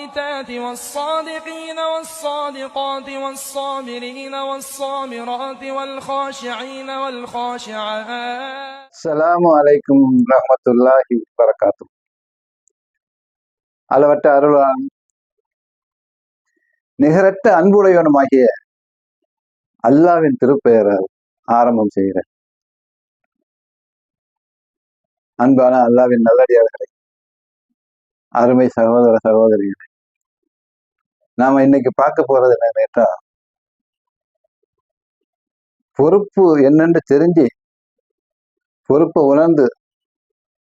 والقانتات والصادقين والصادقات والصابرين والصابرات والخاشعين والخاشعات. அஸ்ஸலாமு அலைக்கும் ரஹ்மத்துல்லாஹி வரகாத்துஹு. அளவற்ற அருளான் நிகரற்ற அன்புடையவனுமாகிய அல்லாஹ்வின் திருப்பெயரால் ஆரம்பம் செய்கிறேன். அன்பான அல்லாஹ்வின் நல்லடியார்களே, அருமை சகோதர சகோதரிகளே, நாம இன்னைக்கு பார்க்க போறது என்ன கேட்டா, பொறுப்பு என்னன்னு தெரிஞ்சு பொறுப்பை உணர்ந்து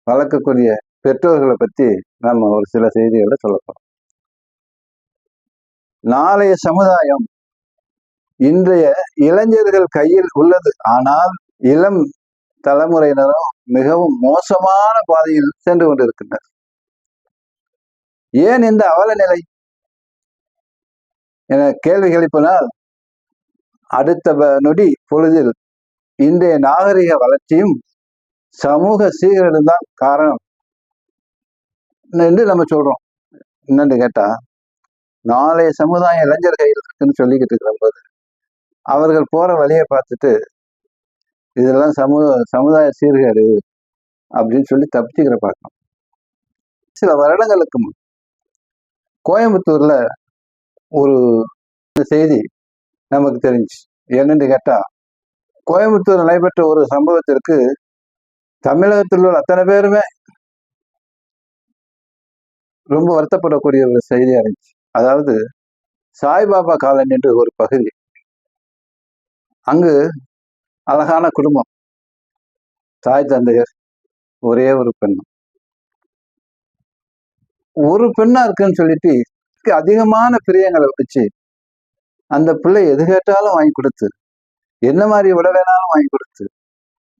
வளர்க்கக்கூடிய பெற்றோர்களை பற்றி நம்ம ஒரு சில செய்திகளை சொல்லப்போம். நாளைய சமுதாயம் இன்றைய இளைஞர்கள் கையில் உள்ளது. ஆனால் இளம் தலைமுறையினரும் மிகவும் மோசமான பாதையில் சென்று கொண்டிருக்கின்றனர். ஏன் இந்த அவல நிலை என கேள்வி எழுப்பினால், அடுத்த நொடி பொழுதில் இன்றைய நாகரிக வளர்ச்சியும் சமூக சீர்கேடும் தான் காரணம் என்று நம்ம சொல்றோம். என்னன்னு கேட்டா, நாளைய சமுதாயம் இளைஞர் கையில் இருக்குன்னு சொல்லிக்கிட்டு இருக்கிற போது அவர்கள் போற வழியை பார்த்துட்டு இதெல்லாம் சமுதாய சீர்கேடு அப்படின்னு சொல்லி தப்பிச்சுக்கிற பார்க்கணும். சில வருடங்களுக்கு முன் கோயம்புத்தூர்ல ஒரு செய்தி நமக்கு தெரிஞ்சு. என்னன்னு கேட்டா, கோயம்புத்தூர் நடைபெற்ற ஒரு சம்பவத்திற்கு தமிழகத்தில் உள்ள அத்தனை பேருமே ரொம்ப வருத்தப்படக்கூடிய ஒரு செய்தியா இருந்துச்சு. அதாவது சாய்பாபா காலனி என்று ஒரு பகுதி. அங்கு அழகான குடும்பம், தாய் தந்தையர், ஒரே ஒரு பெண். ஒரு பெண்ணா இருக்குன்னு சொல்லிட்டு அதிகமான பிரியங்களை வச்சு அந்த பிள்ளை எது கேட்டாலும் வாங்கி கொடுத்து, என்ன மாதிரி விட வேணாலும் வாங்கி கொடுத்து,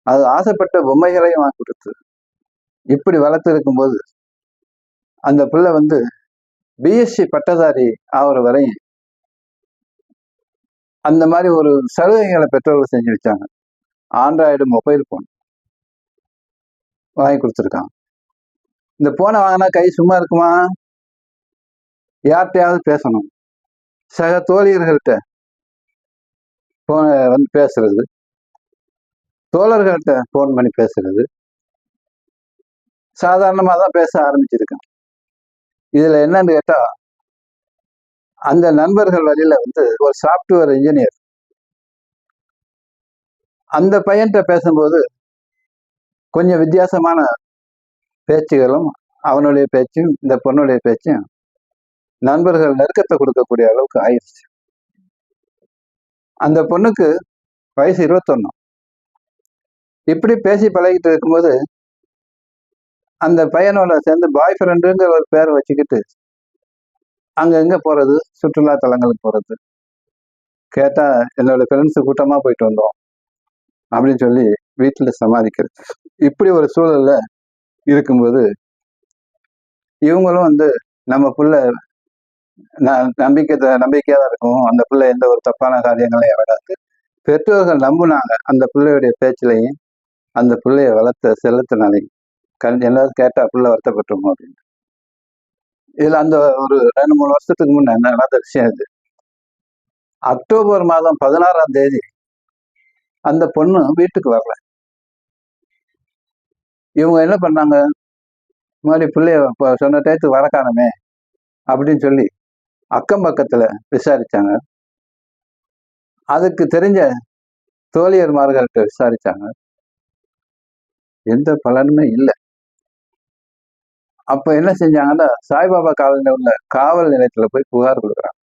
அது ஆசைப்பட்ட பொம்மைகளையும் வாங்கி கொடுத்து இப்படி வளர்த்து இருக்கும்போது அந்த பிள்ளை பிஎஸ்சி பட்டதாரி ஆகிற வரையும் அந்த மாதிரி ஒரு சலுகைகளை பெற்றோர்கள் செஞ்சு வச்சாங்க. ஆண்ட்ராய்டு மொபைல் போன் வாங்கி கொடுத்துருக்காங்க. இந்த போனை வாங்கினா கை சும்மா இருக்குமா? யார்கிட்டையாவது பேசணும், சக தோழியர்கள்ட்ட போனை பேசுறது, தோழர்கள்ட்ட போன் பண்ணி பேசுறது, சாதாரணமாக தான் பேச ஆரம்பிச்சிருக்கான். இதுல என்னன்னு கேட்டா, அந்த நண்பர்கள் வழியில ஒரு சாஃப்ட்வேர் இன்ஜினியர் அந்த பையன்கிட்ட பேசும்போது கொஞ்சம் வித்தியாசமான பேச்சுகளும் அவனுடைய பேச்சும் இந்த பொண்ணுடைய பேச்சும் நண்பர்கள் நெருக்கத்தை கொடுக்கக்கூடிய அளவுக்கு ஆயிடுச்சு. அந்த பொண்ணுக்கு வயசு 21. இப்படி பேசி பழகிட்டு இருக்கும்போது அந்த பையனோட சேர்ந்து பாய் ஃப்ரெண்டுங்கிற ஒரு பேரை வச்சுக்கிட்டு அங்க எங்க போறது, சுற்றுலா தலங்களுக்கு போறது. கேட்டா என்னோட ஃப்ரெண்ட்ஸு கூட்டமா போயிட்டு வந்தோம் அப்படின்னு சொல்லி வீட்டுல சமாளிக்கிறது. இப்படி ஒரு சூழல்ல இருக்கும்போது இவங்களும் நம்ம புள்ள நம்பிக்கையா தான் இருக்கும், அந்த பிள்ளை எந்த ஒரு தப்பான காரியங்களையும் விடாது. பெற்றோர்கள் நம்புனாங்க அந்த பிள்ளையுடைய பேச்சிலையும் அந்த பிள்ளைய வளர்த்த செலுத்தினாலையும். எல்லாரும் கேட்டா பிள்ளை வருத்தப்பட்டுருவோம் அப்படின்னு. இதுல அந்த ஒரு 2-3 வருஷத்துக்கு முன்ன நடந்த விஷயம் இது. அக்டோபர் மாதம் 16ஆம் தேதி அந்த பொண்ணு வீட்டுக்கு வரல. இவங்க என்ன பண்ணாங்க, மாதிரி பிள்ளைய சொன்ன டயத்துக்கு வர காணுமே அப்படின்னு சொல்லி அக்கம் பக்கத்துல விசாரிச்சாங்க. அதுக்கு தெரிஞ்ச தோழியர்மார்கள்ட்ட விசாரிச்சாங்க. எந்த பலனுமே இல்லை. அப்ப என்ன செஞ்சாங்கன்னா, சாய்பாபா காலனில உள்ள காவல் நிலையத்துல போய் புகார் கொடுக்குறாங்க.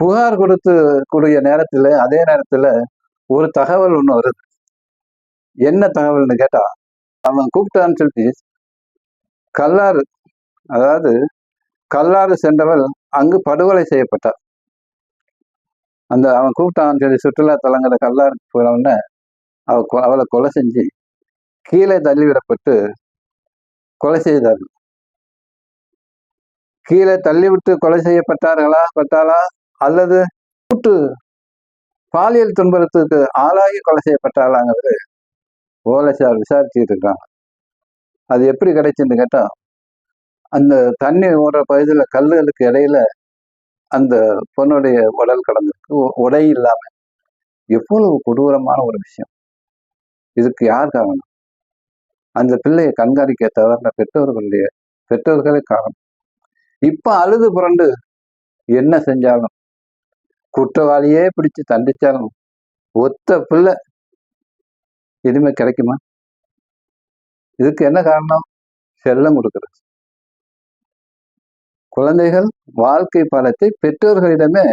புகார் கூடிய நேரத்துல அதே நேரத்துல ஒரு தகவல் ஒண்ணு வருது. என்ன தகவல்னு கேட்டா, அவன் கூப்பிட்டான்னு சொல்லிட்டு கல்லாறு, அதாவது கல்லாறு சென்றவள் அங்கு படுகொலை செய்யப்பட்டார். அவன் கூப்பிட்டான்னு சொல்லி சுற்றுலா தலங்களை கல்லாறு போனவுடனே அவளை கொலை செஞ்சு கீழே தள்ளிவிடப்பட்டு கொலை செய்தார்கள். கீழே தள்ளிவிட்டு கொலை பட்டாளா அல்லது கூட்டு பாலியல் துன்புறுத்துக்கு ஆளாகி கொலை செய்யப்பட்டாளாங்கிறது போலீசார் விசாரிச்சுட்டு இருக்காங்க. அது எப்படி கிடைச்சுன்னு கேட்டா, அந்த தண்ணி ஓடுற பகுதியில் கல்லுகளுக்கு இடையில அந்த பொண்ணுடைய உடல் கடந்திருக்கு, உடை இல்லாம. எவ்வளவு கொடூரமான ஒரு விஷயம்! இதுக்கு யார் காரணம்? அந்த பிள்ளையை கண்காணிக்க தவறின பெற்றோர்களே காரணம். இப்ப அழுது புரண்டு என்ன செஞ்சாலும், குற்றவாளியே பிடிச்சு தண்டிச்சாலும் ஒத்த பிள்ளை இனிமே கிடைக்குமா? இதுக்கு என்ன காரணம்? செல்லம் கொடுக்கிறது. குழந்தைகள் வாழ்க்கை பாடத்தை பெற்றோர்களிடமே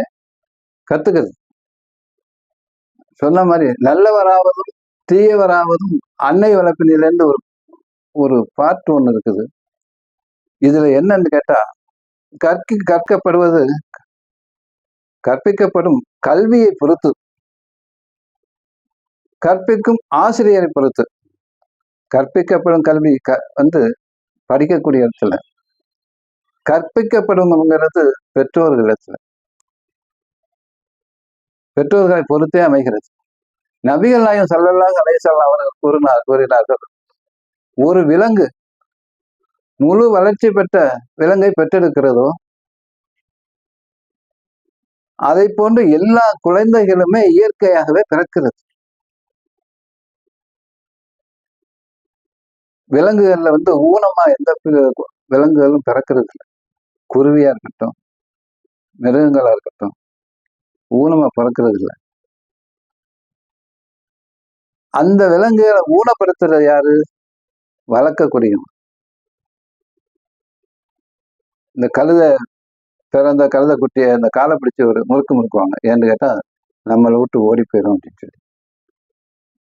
கத்துக்கிறது. சொன்ன மாதிரி நல்லவராவதும் தீயவராவதும் அன்னை வளர்ப்பினிலிருந்து ஒரு பாட்டு ஒண்ணு இருக்குது. இதுல என்னன்னு கேட்டா, கற்பிக்கப்படும் கல்வியை பொறுத்து, கற்பிக்கும் ஆசிரியரை பொறுத்து. கற்பிக்கப்படும் கல்வி படிக்கக்கூடிய இடத்துல, கற்பிக்கப்படும்ங்கிறது பெற்றோர்களை பொறுத்தே அமைகிறது. நபிகள் நாயகம் ஸல்லல்லாஹு அலைஹி வஸல்லம் அவர்கள் கூறினார்கள், ஒரு விலங்கு முழு வளர்ச்சி பெற்ற விலங்கை பெற்றெடுக்கிறதோ அதை போன்று எல்லா குழந்தைகளுமே இயற்கையாகவே பிறக்கிறது. விலங்குகள்ல ஊனமா எந்த விலங்குகளும் பிறக்கிறது இல்லை. குருவியா இருக்கட்டும், மிருகங்களா இருக்கட்டும், ஊனமா பிறக்கிறது இல்லை. அந்த விலங்குகளை ஊனப்படுத்துறது யாரு? வளர்க்கக்கூடியவங்க. இந்த பிறந்த கழுதை குட்டியை அந்த காலை பிடிச்சி ஒரு முறுக்குவாங்க. ஏன்னு கேட்டா நம்மளை விட்டு ஓடி போயிடும் அப்படின்னு சொல்லி.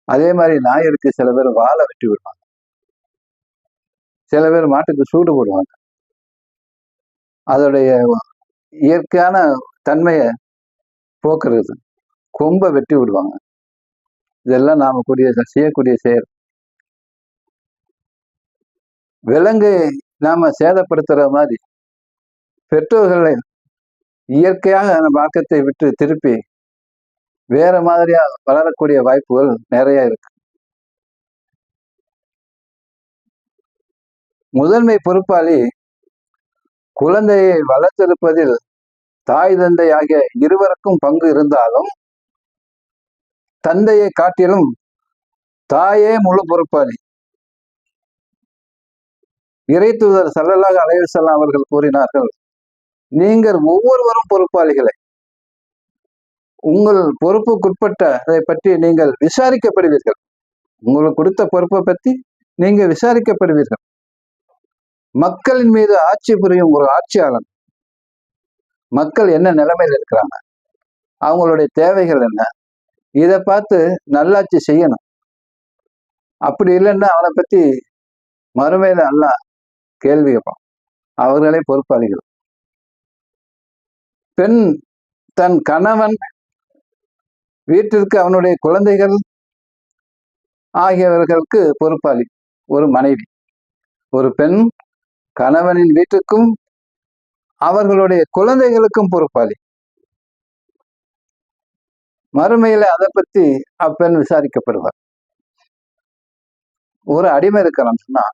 அதே மாதிரி நாயருக்கு சில பேர் வாழை வெட்டி விடுவாங்க, சில பேர் மாட்டுக்கு சூடு போடுவாங்க. அதோடைய இயற்கையான தன்மையை போக்குறது, கொம்பை வெட்டி விடுவாங்க. இதெல்லாம் நாம செய்யக்கூடிய செயல். விலங்கை நாம சேதப்படுத்துற மாதிரி பெற்றோர்களை இயற்கையாக அந்த மார்க்கத்தை விட்டு திருப்பி வேற மாதிரியா வளரக்கூடிய வாய்ப்புகள் நிறைய இருக்கு. முதன்மை பொறுப்பாளி குழந்தையை வளர்த்தெடுப்பதில் தாய் தந்தை ஆகிய இருவருக்கும் பங்கு இருந்தாலும் தந்தையை காட்டிலும் தாயே முழு பொறுப்பாளி. இறை தூதர் ஸல்லல்லாஹு அலைஹி வஸல்லம் அவர்கள் கூறினார்கள், நீங்கள் ஒவ்வொருவரும் பொறுப்பாளிகளை. உங்கள் பொறுப்புக்குட்பட்டதை பற்றி நீங்கள் விசாரிக்கப்படுவீர்கள். உங்களுக்கு கொடுத்த பொறுப்பை பற்றி நீங்க விசாரிக்கப்படுவீர்கள். மக்களின் மீது ஆட்சி புரியும் ஒரு ஆட்சியாளன், மக்கள் என்ன நிலைமையில் இருக்கிறாங்க, அவங்களுடைய தேவைகள் என்ன, இதை பார்த்து நல்லாட்சி செய்யணும். அப்படி இல்லைன்னா அவனை பத்தி மறுமையில அல்லாஹ் கேள்வி கேட்பான். அவர்களே பொறுப்பாளிகள். பெண் தன் கணவன், வீட்டிற்கு அவனுடைய குழந்தைகள் ஆகியவர்களுக்கு பொறுப்பாளி ஒரு மனைவி. ஒரு பெண் கணவனின் வீட்டுக்கும் அவர்களுடைய குழந்தைகளுக்கும் பொறுப்பாளி. மறுமையில அதை பத்தி அப்பெண் விசாரிக்கப்படுவார். ஒரு அடிமை இருக்கிறான்னு சொன்னா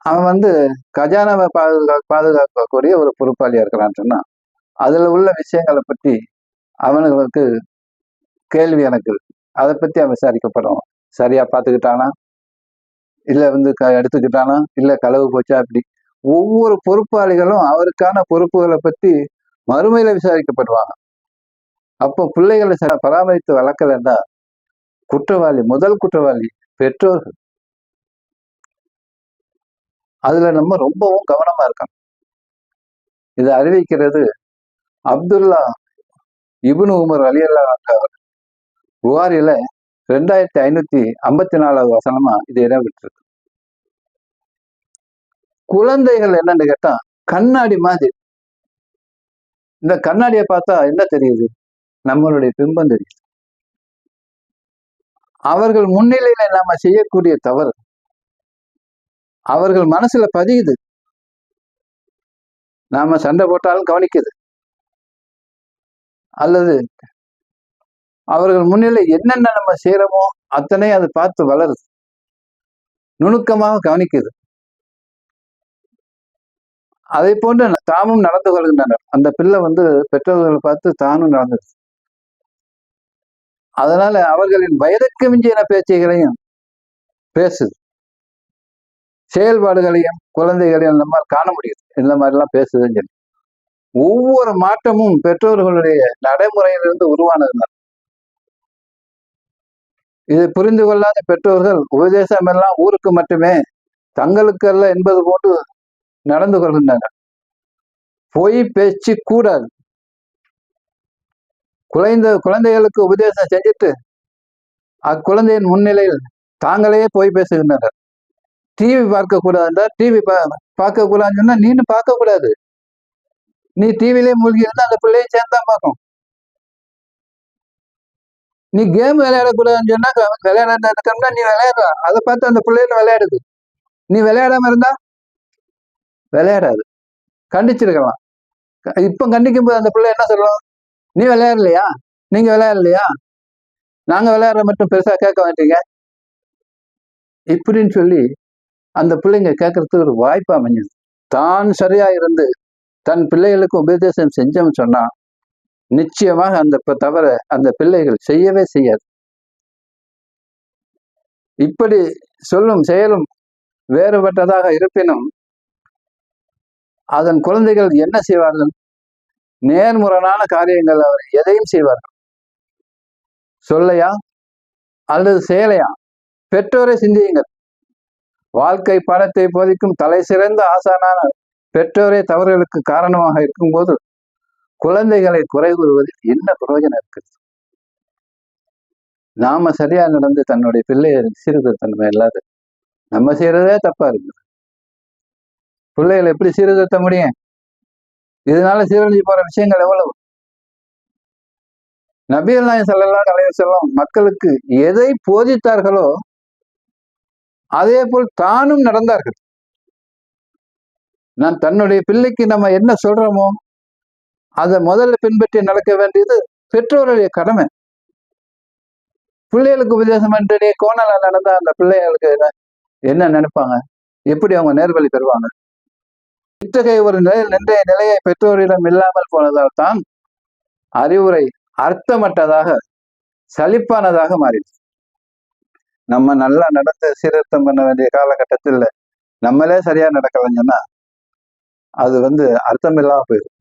அவன் கஜானாவை பாதுகாக்கக்கூடிய ஒரு பொறுப்பாளியா இருக்கிறான்னு சொன்னா அதுல உள்ள விஷயங்களை பற்றி அவனுக்கு கேள்வி எனக்கு அதை பத்தி அவன் விசாரிக்கப்படுவான். சரியா பார்த்துக்கிட்டானா, இல்ல எடுத்துக்கிட்டானா, இல்ல களவு போச்சா, அப்படி ஒவ்வொரு பொறுப்பாளிகளும் அவருக்கான பொறுப்புகளை பத்தி மறுமையில விசாரிக்கப்படுவாங்க. அப்போ பிள்ளைகளை பராமரித்து வளர்க்கலன்னா முதல் குற்றவாளி பெற்றோர்கள். அதுல நம்ம ரொம்பவும் கவனமா இருக்கணும். இதை அறிவிக்கிறது அப்துல்லா இப்னு உமர் ரலியல்லாஹு அவர் புகாரில 2554 வசனமா இது இடம் விட்டுருக்கு. குழந்தைகள் என்னன்னு கேட்டா கண்ணாடி மாதிரி. இந்த கண்ணாடியை பார்த்தா என்ன தெரியுது? நம்மளுடைய பிம்பம் தெரியுது. அவர்கள் முன்னிலையில நாம செய்யக்கூடிய தவறு அவர்கள் மனசுல பதியுது. நாம சண்டை போட்டாலும் கவனிக்குது. அல்லது அவர்கள் முன்னிலை என்னென்ன நம்ம செய்யறோமோ அத்தனை அது பார்த்து வளருது, நுணுக்கமாக கவனிக்குது. அதை போன்று தாமும் நடந்து கொள்கின்றனர். அந்த பிள்ளை பெற்றோர்களை பார்த்து தானும் நடந்தது. அதனால அவர்களின் வயதுக்கு மிஞ்சின பேச்சுகளையும் பேசுது, செயல்பாடுகளையும் குழந்தைகளையும் நம்ம காண முடியுது. இந்த மாதிரிலாம் பேசுதுன்னு சொல்லி ஒவ்வொரு மாற்றமும் பெற்றோர்களுடைய நடைமுறையிலிருந்து உருவானது. இதை புரிந்து கொள்ளாத பெற்றோர்கள் உபதேசம் எல்லாம் ஊருக்கு மட்டுமே, தங்களுக்கு அல்ல என்பது போன்று நடந்து கொள்கின்றனர். பொய் பேச்சு கூடாது. குழந்தைகளுக்கு உபதேசம் செஞ்சுட்டு அக்குழந்தையின் முன்னிலையில் தாங்களே போய் பேசுகின்றனர். டிவி பார்க்க கூடாதுன்றா, டிவி பார்க்க கூடாதுன்னு சொன்னா நீனும் பார்க்க கூடாது. நீ டிவிலே மூழ்கி இருந்தா அந்த பிள்ளையும் சேர்ந்தான் பார்க்கும். நீ கேம் விளையாடக்கூடாதுன்னு சொன்னா விளையாட நீ விளையாடுற, அதை பார்த்து அந்த பிள்ளைகள் விளையாடுது. நீ விளையாடாம இருந்தா விளையாடாது. கண்டிச்சிருக்கலாம். இப்ப கண்டிக்கும் போது அந்த பிள்ளை என்ன சொல்லும்? நீ விளையாடலையா, நீங்க விளையாடலையா, நாங்க விளையாடுற மட்டும் பெருசா கேட்க மாட்டீங்க இப்படின்னு சொல்லி அந்த பிள்ளைங்க கேட்கறதுக்கு ஒரு வாய்ப்பு அமைஞ்சது. தான் சரியா இருந்து தன் பிள்ளைகளுக்கு உபதேசம் செஞ்சோம்னு சொன்னா நிச்சயமாக அந்த தவிர அந்த பிள்ளைகள் செய்யவே செய்யாது. இப்படி சொல்லும் செயலும் வேறுபட்டதாக இருப்பினும் அதன் குழந்தைகள் என்ன செய்வார்கள்? நேர்முரணான காரியங்கள் அவர் எதையும் செய்வார்கள். சொல்லையா அல்லது செயலையா? பெற்றோரை சிந்தியுங்கள். வாழ்க்கை பாடத்தை போதிக்கும் தலை சிறந்த ஆசானான பெற்றோரே தவறுகளுக்கு காரணமாக இருக்கும்போது குழந்தைகளை குறை கூறுவதில் என்ன பிரயோஜனம் இருக்குது? நாம சரியா நடந்து தன்னுடைய பிள்ளையை சீர்திருத்தம் இல்லாது நம்ம செய்யறதே தப்பா இருக்குது. பிள்ளைகளை எப்படி சீர்திருத்த முடியும்? இதனால சீரழிஞ்சு போற விஷயங்கள் எவ்வளவு. நபிகள் நாயகம் ஸல்லல்லாஹு அலைஹி வஸல்லம் மக்களுக்கு எதை போதித்தார்களோ அதே போல் தானும் நடந்தார்கள். நான் தன்னுடைய பிள்ளைக்கு நம்ம என்ன சொல்றோமோ அதை முதல்ல பின்பற்றி நடக்க வேண்டியது பெற்றோருடைய கடமை. பிள்ளைகளுக்கு உபதேசம் பண்ணிட்டு கோணல நடந்தா அந்த பிள்ளைகளுக்கு என்ன நினைப்பாங்க? எப்படி அவங்க நேர்வழி பெறுவாங்க? இத்தகைய ஒரு நின்றைய நிலையை பெற்றோரிடம் இல்லாமல் போனதால் தான் அறிவுரை அர்த்தமற்றதாக சலிப்பானதாக மாறிடுச்சு. நம்ம நல்லா நடந்து சீர்திருத்தம் பண்ண வேண்டிய காலகட்டத்தில் நம்மளே சரியா நடக்கலைங்கன்னா அது அர்த்தம் இல்லாம போயிடும்.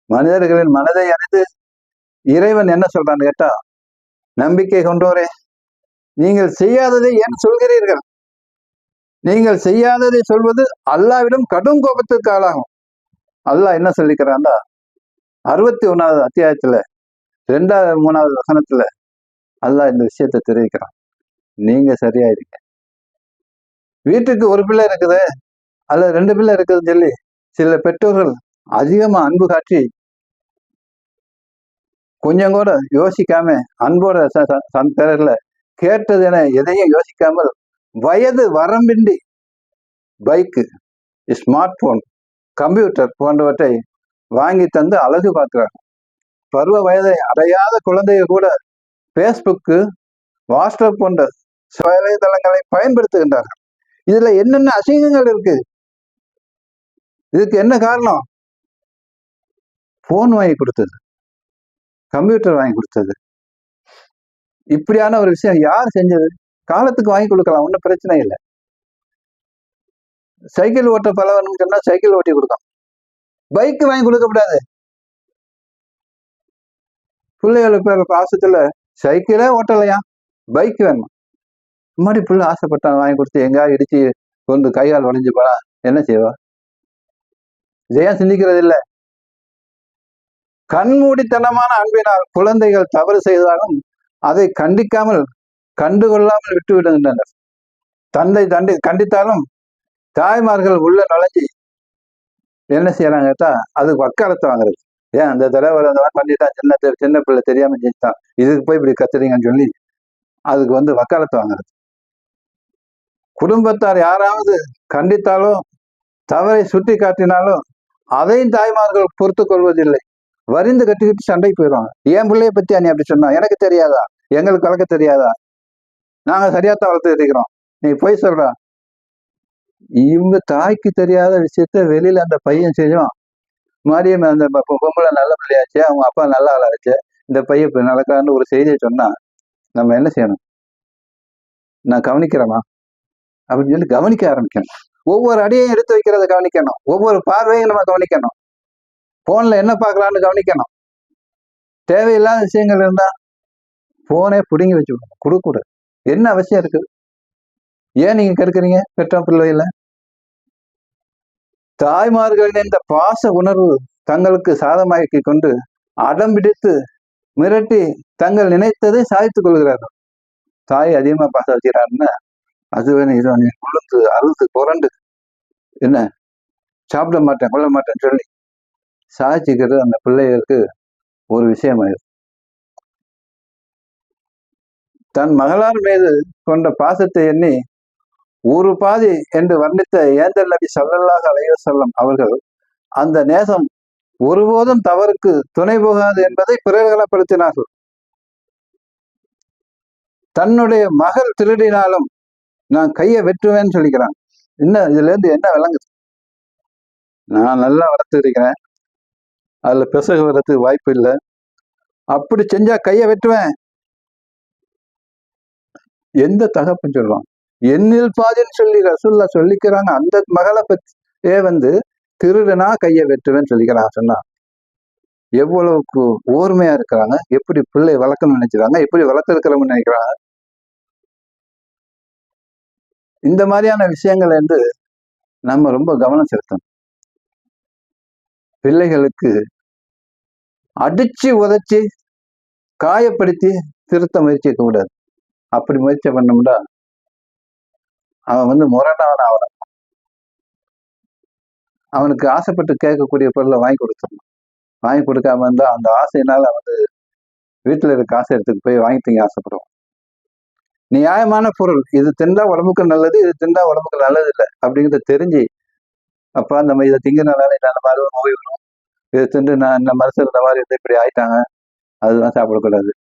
மனிதர்களின் மனதை அறிந்து இறைவன் என்ன சொல்றான்னு கேட்டா, நம்பிக்கை கொண்டோரே, நீங்கள் செய்யாததை ஏன் சொல்கிறீர்கள்? நீங்கள் செய்யாததை சொல்வது அல்லாவிடம் கடும் கோபத்துக்கு ஆளாகும். அல்லாஹ் என்ன சொல்லிக்கிறான்டா 61வது அத்தியாயத்துல 2வது 3வது வசனத்துல அல்லாஹ் இந்த விஷயத்தை தெரிவிக்கிறான். நீங்க சரியா இருங்க. வீட்டுக்கு ஒரு பிள்ளை இருக்குது அல்லது 2 பிள்ளை இருக்குதுன்னு சொல்லி சில பெற்றோர்கள் அதிகமா அன்பு காட்டி கொஞ்சம் கூட யோசிக்காம அன்போட பேர்ல கேட்டது என எதையும் யோசிக்காமல் வயது வரம்பின்றி பைக்கு, ஸ்மார்ட் போன், கம்ப்யூட்டர் போன்றவற்றை வாங்கி தந்து அழகு பார்க்கிறாங்க. பருவ வயதை அடையாத குழந்தைகள் கூட பேஸ்புக்கு, வாட்ஸ்அப் போன்ற வலைதளங்களை பயன்படுத்துகின்றார்கள். இதுல என்னென்ன அசிங்கங்கள் இருக்கு? இதுக்கு என்ன காரணம்? போன் வாங்கி கொடுத்தது, கம்ப்யூட்டர் வாங்கி கொடுத்தது. இப்படியான ஒரு விஷயம் யார் செஞ்சது? காலத்துக்கு வாங்கி கொடுக்கலாம், ஒன்றும் பிரச்சனை இல்லை. சைக்கிள் ஓட்ட பழகணும்னு சொன்னா சைக்கிள் ஓட்டி கொடுக்கலாம், பைக் வாங்கி கொடுக்க கூடாது. பிள்ளைகளுக்கு பாசத்துல சைக்கிளே ஓட்டலையா, பைக் வேணுமா? முன்னாடி பிள்ளை ஆசைப்பட்டான், வாங்கி கொடுத்து எங்கேயாவது இடிச்சு கையால் உடைஞ்சு போறா என்ன செய்வா? இதையா சிந்திக்கிறது இல்லை. கண்மூடித்தனமான அன்பினால் குழந்தைகள் தவறு செய்தாலும் அதை கண்டிக்காமல் கண்டுகொள்ளாமல் விட்டு விடுகின்றனர். தந்தை கண்டித்தாலும் தாய்மார்கள் உள்ள நுழைஞ்சி என்ன செய்யறாங்க கேட்டா அது வக்காலத்தை வாங்குறது. ஏன் அந்த தடவை அந்த மாதிரி பண்ணிட்டான், சின்ன பிள்ளை தெரியாம செஞ்சுட்டான், இதுக்கு போய் இப்படி கத்துறீங்கன்னு சொல்லி அதுக்கு வக்காலத்தை வாங்குறது. குடும்பத்தார் யாராவது கண்டித்தாலோ தவறை சுட்டி காட்டினாலோ அதையும் தாய்மார்கள் பொறுத்து கொள்வதில்லை. வரிந்து கட்டிக்கிட்டு சண்டைக்கு போயிடுவாங்க. என் பிள்ளைய பத்தி நீ அப்படி சொன்னா எனக்கு தெரியாதா? எங்களுக்கு வளர்க்க தெரியாதா? நாங்க சரியாத்தான் வளர்த்து இருக்கிறோம், நீ போய் சொல்ற. இவங்க தாய்க்கு தெரியாத விஷயத்த வெளியில அந்த பையன் செய்வான். மறுபடியும் அந்த பொம்பளை நல்ல பிள்ளையாச்சு, அவங்க அப்பா நல்ல ஆளாச்சு, இந்த பையன் இப்ப நடக்கான்னு ஒரு செய்தியை சொன்னா நம்ம என்ன செய்யணும்? நான் கவனிக்கிறேமா அப்படின்னு சொல்லி கவனிக்க ஆரம்பிக்கணும். ஒவ்வொரு அடியையும் எடுத்து வைக்கிறத கவனிக்கணும். ஒவ்வொரு பார்வையும் நம்ம கவனிக்கணும். போன்ல என்ன பார்க்கலான்னு கவனிக்கணும். தேவையில்லாத விஷயங்கள் இருந்தா போனே பிடுங்கி வச்சு கொடுக்கூடாது. என்ன அவசியம் இருக்குது? ஏன் நீங்க கெடுக்குறீங்க பெற்ற பிள்ளைகள? தாய்மார்களின் இந்த பாச உணர்வு தங்களுக்கு சாதமாக்கி கொண்டு அடம் பிடித்து மிரட்டி தங்கள் நினைத்ததை சாதித்துக் கொள்கிறார்கள். தாய் அதிகமா பாசம் வச்சுக்கிறாருன்னா அது வேணும் இது வேணும் குளிர்ந்து அழுது புரண்டு என்ன சாப்பிட மாட்டேன் கொள்ள மாட்டேன்னு சொல்லி சாதிச்சுக்கிறது அந்த பிள்ளைகளுக்கு ஒரு விஷயமாயிரு. தன் மகளார் மீது கொண்ட பாசத்தை எண்ணி ஒரு பாதி என்று வர்ணித்த ஏந்தல் நபி ஸல்லல்லாஹு அலைஹி வஸல்லம் அவர்கள் அந்த நேசம் ஒருபோதும் தவறுக்கு துணை போகாது என்பதை பிரகடனப்படுத்தினார்கள். தன்னுடைய மகள் திருடினாலும் நான் கையை வெட்டுவேன்னு சொல்லிக்கிறான். இன்னும் இதுல இருந்து என்ன விளங்குது? நான் நல்லா வளர்த்து இருக்கிறேன், அதுல பிசகு வர்றதுக்கு வாய்ப்பு இல்லை, அப்படி செஞ்சா கையை வெட்டுவேன். எந்த தகப்பன் சொல்லுவான்? என்னில் பாதின்னு சொல்லி ரசூல்லா சொல்லிக்கிறாங்க. அந்த மகளை பற்றியே திருடுனா கையை வெட்டுவேன்னு சொல்லிக்கிறாங்க. சொன்னா எவ்வளவுக்கு ஓர்மையா இருக்கிறாங்க, எப்படி பிள்ளை வளர்க்கணும்னு நினைக்கிறாங்க, எப்படி வளர்த்திருக்கிறோம்னு நினைக்கிறாங்க. இந்த மாதிரியான விஷயங்கள் நம்ம ரொம்ப கவனம் செலுத்தணும். பிள்ளைகளுக்கு அடிச்சு உதைச்சி காயப்படுத்தி திருத்த முயற்சிக்க கூடாது. அப்படி முயற்சி பண்ணோம்னா அவன் முரணான ஆகிறான். அவனுக்கு ஆசைப்பட்டு கேட்கக்கூடிய பொருளை வாங்கி கொடுத்துடணும். வாங்கி கொடுக்காம இருந்தா அந்த ஆசையினால வீட்டுல இருக்க காசை எடுத்துட்டு போய் வாங்கி திங்க ஆசைப்படுவான். நியாயமான பொருள், இது திண்டா உடம்புக்கு நல்லது, இது திண்டா உடம்புக்கு நல்லது இல்லை அப்படிங்கிறத தெரிஞ்சு அப்பா நம்ம இதை திங்கிறனால இந்த மாதிரி நோய் வரும், இதை திண்டு நான் இந்த மனசு இந்த மாதிரி இப்படி ஆயிட்டாங்க, அதுதான் சாப்பிடக்கூடாது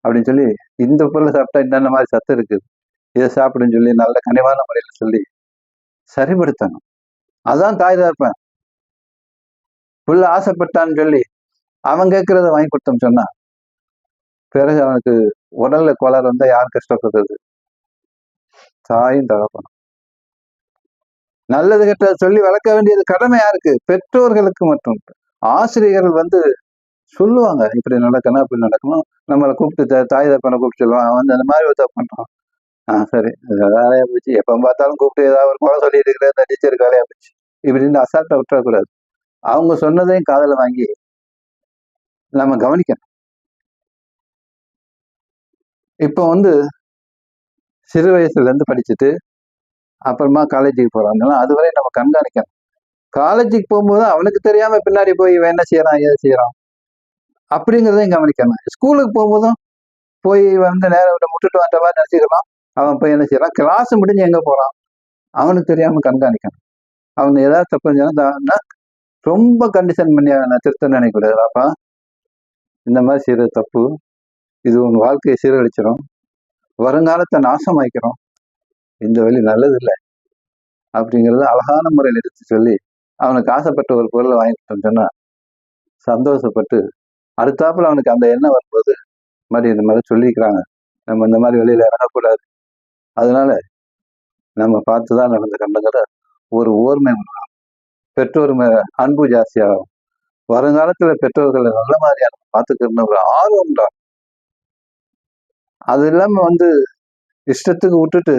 அப்படின்னு சொல்லி இந்த பொருளை சாப்பிட்டா இந்த மாதிரி சத்து இருக்குது, இதை சாப்பிடுன்னு சொல்லி நல்ல கனிவான முறையில சொல்லி சரிப்படுத்தணும். அதான் தாய் தகப்பன். புள்ள ஆசைப்பட்டான்னு சொல்லி அவன் கேட்கறத வாங்கி கொடுத்தோம் சொன்னா பிறகு அவனுக்கு உடல்ல கோளாறு வந்தா யார் கஷ்டப்படுறது? தாயும் தகப்பனும். நல்லது கெட்டதை சொல்லி வளர்க்க வேண்டியது கடமை யாருக்கு? பெற்றோர்களுக்கு மட்டும். ஆசிரியர்கள் சொல்லுவாங்க, இப்படி நடக்கணும் அப்படி நடக்கணும். நம்மளை கூப்பிட்டு தாய் தகப்பனை கூப்பிட்டு சொல்லுவாங்க, அவன் அந்த மாதிரி ஒரு தப்பு பண்றான், சரி வேலையா போச்சு, எப்ப பார்த்தாலும் கூப்பிட்டு ஏதாவது ஒரு குறை சொல்லிட்டு இருக்கிற இந்த டீச்சருக்கு வேலையா போச்சு இப்படின்னு அசால்ட்டா விட்டுறக்கூடாது. அவங்க சொன்னதையும் காதல வாங்கி நம்ம கவனிக்கணும். இப்போ சிறு வயசுல இருந்து படிச்சுட்டு அப்புறமா காலேஜுக்கு போறாங்கன்னா அதுவரை நம்ம கண்காணிக்கணும். காலேஜுக்கு போகும்போது அவனுக்கு தெரியாம பின்னாடி போய் இவன் என்ன செய்யறான் ஏது செய்யறான் அப்படிங்கிறதையும் கவனிக்கணும். ஸ்கூலுக்கு போகும்போதும் போய் நேரம் முட்டுட்டு வந்த மாதிரி நினைச்சுக்கலாம். அவன் போய் என்ன செய்யறான், கிளாஸ் முடிஞ்சு எங்க போறான் அவனுக்கு தெரியாம கண்காணிக்கணும். அவன் ஏதாவது தப்பு செஞ்சானா ரொம்ப கண்டிஷன் பண்ணி நான் திருத்த நினைக்கூடாது. அப்பா இந்த மாதிரி செய்யறது தப்பு, இது உன் வாழ்க்கையை சீரழிச்சிடும், வருங்காலத்தை நாசமாக்கிறோம், இந்த வழி நல்லது இல்லை அப்படிங்கிறத அழகான முறையில் எடுத்து சொல்லி அவனுக்கு ஆசைப்பட்ட ஒரு பொருளை வாங்கிட்டோம்னு சொன்னா சந்தோஷப்பட்டு அடுத்தாப்புல அவனுக்கு அந்த எண்ணம் வரும்போது மாதிரி இந்த மாதிரி சொல்லிக்கிறாங்க, நம்ம இந்த மாதிரி வெளியில இறங்கக்கூடாது, அதனால நம்ம பார்த்துதான் நடந்த கண்டங்கிற ஒரு ஓர்மை பெற்றோர் மேல அன்பு ஜாஸ்தியாகும். வருங்காலத்துல பெற்றோர்களை நல்ல மாதிரியா நம்ம பார்த்துக்கணும்னு ஒரு ஆர்வம் தான். அது இல்லாம இஷ்டத்துக்கு விட்டுட்டு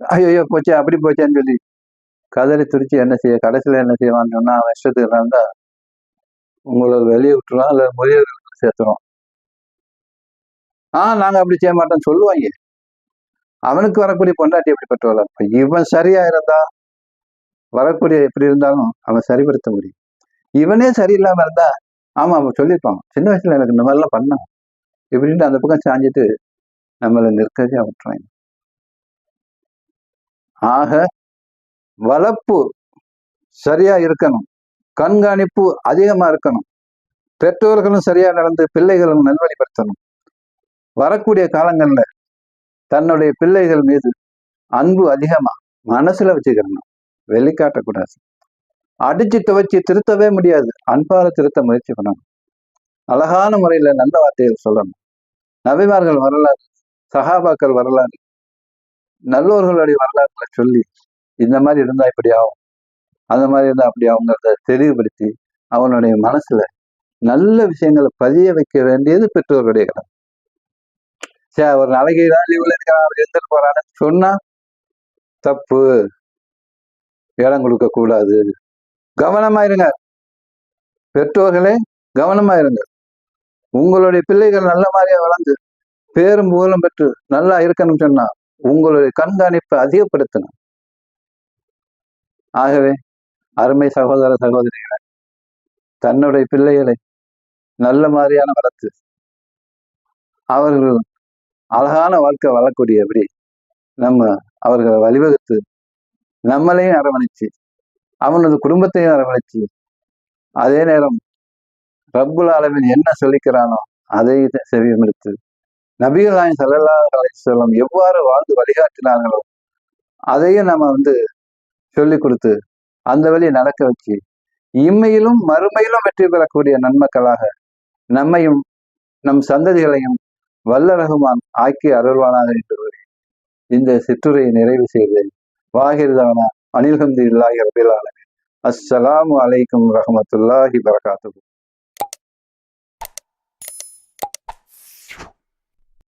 ஐயோ போச்சே அப்படி போச்சேன்னு சொல்லி கதறி துடிச்சு என்ன செய்ய, கடைசியில என்ன செய்வான்னு சொன்னா அவன் இஷ்டத்துக்கு இருந்தா உங்களை வெளியே விட்டுருவான், இல்ல முதியோர்களுக்கு சேர்த்துருவோம். நாங்க அப்படி செய்ய மாட்டோம்னு சொல்லுவாங்க. அவனுக்கு வரக்கூடிய பொண்டாட்டி எப்படிப்பட்டவள, இவன் சரியா இருந்தா வரக்கூடிய எப்படி இருந்தாலும் அவன் சரிப்படுத்த முடியும். இவனே சரியில்லாம இருந்தா ஆமா அவன் சொல்லியிருப்பான், சின்ன வயசுல எனக்கு இந்த மாதிரிலாம் பண்ணான் இப்படின்ட்டு அந்த பக்கம் சாஞ்சிட்டு நம்மளை நிற்கவே விட்டுறாங்க. ஆக வளர்ப்பு சரியா இருக்கணும், கண்காணிப்பு அதிகமா இருக்கணும், பெற்றோர்களும் சரியா நடந்து பிள்ளைகளும் நல்வழிப்படுத்தணும். வரக்கூடிய காலங்கள்ல தன்னுடைய பிள்ளைகள் மீது அன்பு அதிகமா மனசுல வச்சுக்கணும். வெளிக்காட்டக்கூடாது. அடிச்சு துவைச்சு திருத்தவே முடியாது. அன்பால திருத்த முயற்சி பண்ணணும். அழகான முறையில நல்ல வார்த்தைகள் சொல்லணும். நபிமார்கள் வரலாறு, சஹாபாக்கள் வரலாறு, நல்லோர்களுடைய வரலாறுகளை சொல்லி இந்த மாதிரி இருந்தா இப்படி ஆகும், அந்த மாதிரி இருந்தா அப்படி ஆகுங்கிறத தெளிவுபடுத்தி அவனுடைய மனசுல நல்ல விஷயங்களை பதிய வைக்க வேண்டியது பெற்றோருடைய கடமை. சரி, ஒரு நாளைக்கு லீவ்ல இருக்கிறான் எடுத்துட்டு போறான்னு சொன்னா தப்பு, இடம் கொடுக்க கூடாது. கவனமாயிருங்க பெற்றோர்களே, கவனமாயிருங்க. உங்களுடைய பிள்ளைகள் நல்ல மாதிரியா வளர்ந்து பேரும் புகழும் பெற்று நல்லா இருக்கணும்னு சொன்னா உங்களுடைய கண்காணிப்பை அதிகப்படுத்தணும். ஆகவே அருமை சகோதர சகோதரிகளை, தன்னுடைய பிள்ளைகளை நல்ல மாதிரியான வளர்த்து அவர்கள் அழகான வாழ்க்கை வாழக்கூடியபடி நம்ம அவர்களை வழிவகுத்து நம்மளையும் அரவணைச்சு அவனது குடும்பத்தையும் அரவணைச்சு, அதே நேரம் ரப்புல் ஆலமீன் என்ன சொல்லிக்கிறானோ அதை செவிமடுத்து நபிகள் நாயகம் ஸல்லல்லாஹு அலைஹி வஸல்லம் எவ்வாறு வாழ்ந்து வழிகாட்டினார்களோ அதையும் நம்ம சொல்லி கொடுத்து அந்த வழியை நடக்க வச்சு இம்மையிலும் மறுமையிலும் வெற்றி பெறக்கூடிய நன்மக்களாக நம்மையும் நம் சந்ததிகளையும் வல்ல ரஹ்மான் ஆக்கி அருள்வானாக என்று இந்த சிற்றுரையை நிறைவு செய்தேன். வாஹிர்தவனா அனில்ஹம்துலில்லாஹி ரப்பில் ஆலமீன். அஸ்ஸலாமு அலைக்கும் வரஹ்மத்துல்லாஹி வபரகாத்துஹு.